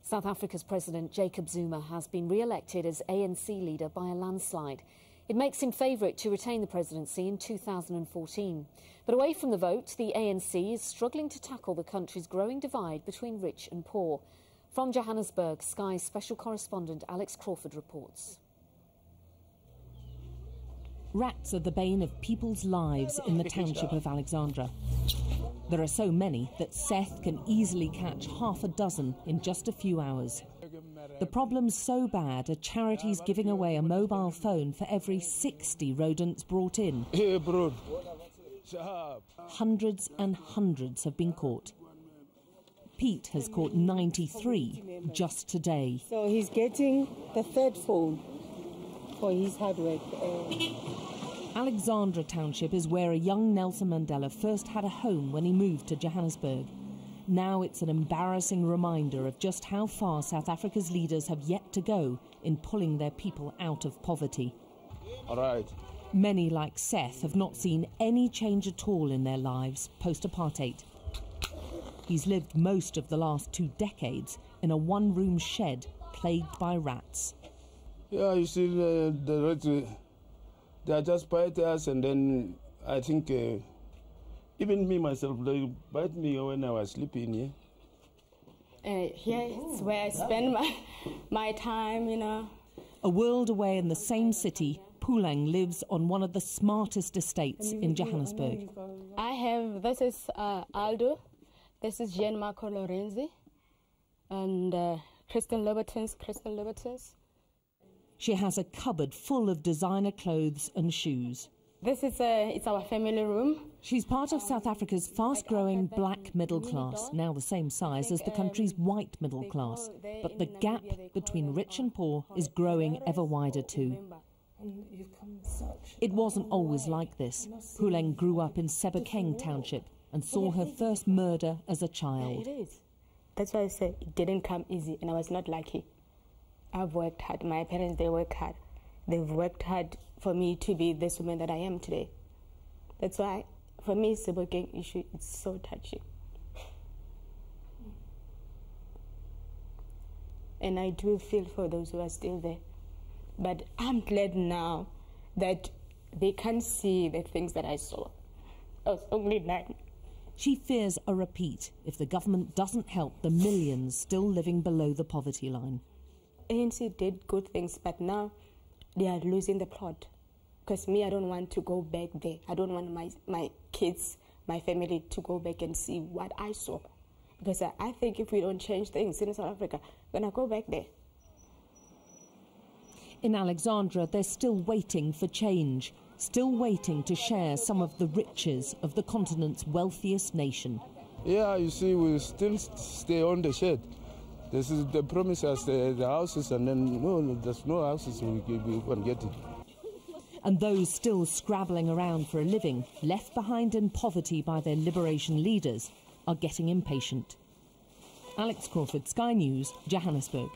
South Africa's President Jacob Zuma has been re-elected as ANC leader by a landslide. It makes him favourite to retain the presidency in 2014. But away from the vote, the ANC is struggling to tackle the country's growing divide between rich and poor. From Johannesburg, Sky's special correspondent Alex Crawford reports. Rats are the bane of people's lives in the township of Alexandra. There are so many that Seth can easily catch half a dozen in just a few hours. The problem's so bad, a charity's giving away a mobile phone for every 60 rodents brought in. Hundreds and hundreds have been caught. Pete has caught 93 just today. So he's getting the third phone for his hard work. Alexandra Township is where a young Nelson Mandela first had a home when he moved to Johannesburg. Now it's an embarrassing reminder of just how far South Africa's leaders have yet to go in pulling their people out of poverty. All right. Many, like Seth, have not seen any change at all in their lives post-apartheid. He's lived most of the last 2 decades in a one-room shed plagued by rats. Yeah, you see, the rats, they just bite us, and then I think even me myself, they bite me when I was sleeping here. Here is where I spend my time, you know. A world away in the same city, Puleng lives on one of the smartest estates in Johannesburg. This is Aldo, this is Gianmarco Lorenzi, and Kristen Lobertons. She has a cupboard full of designer clothes and shoes. This is it's our family room. She's part of South Africa's fast-growing black middle class, now the same size as the country's white middle class. But the gap between rich and poor is growing ever wider too. It wasn't always like this. Puleng grew up in Sebokeng Township and saw her first murder as a child. It is. That's why I say it didn't come easy, and I was not lucky. I've worked hard. My parents, they work hard. They've worked hard for me to be this woman that I am today. That's why, for me, Sebokeng issue, it's so touchy. And I do feel for those who are still there. But I'm glad now that they can see the things that I saw. I was only 9. She fears a repeat if the government doesn't help the millions still living below the poverty line. ANC did good things, but now they are losing the plot. Because me, I don't want to go back there. I don't want my kids, my family to go back and see what I saw. Because I think if we don't change things in South Africa, we're going to go back there. In Alexandra, they're still waiting for change, still waiting to share some of the riches of the continent's wealthiest nation. Yeah, you see, we still stay on the shed. This is the promise us the houses, and then no, there's no houses we can get it. And those still scrabbling around for a living, left behind in poverty by their liberation leaders, are getting impatient. Alex Crawford, Sky News, Johannesburg.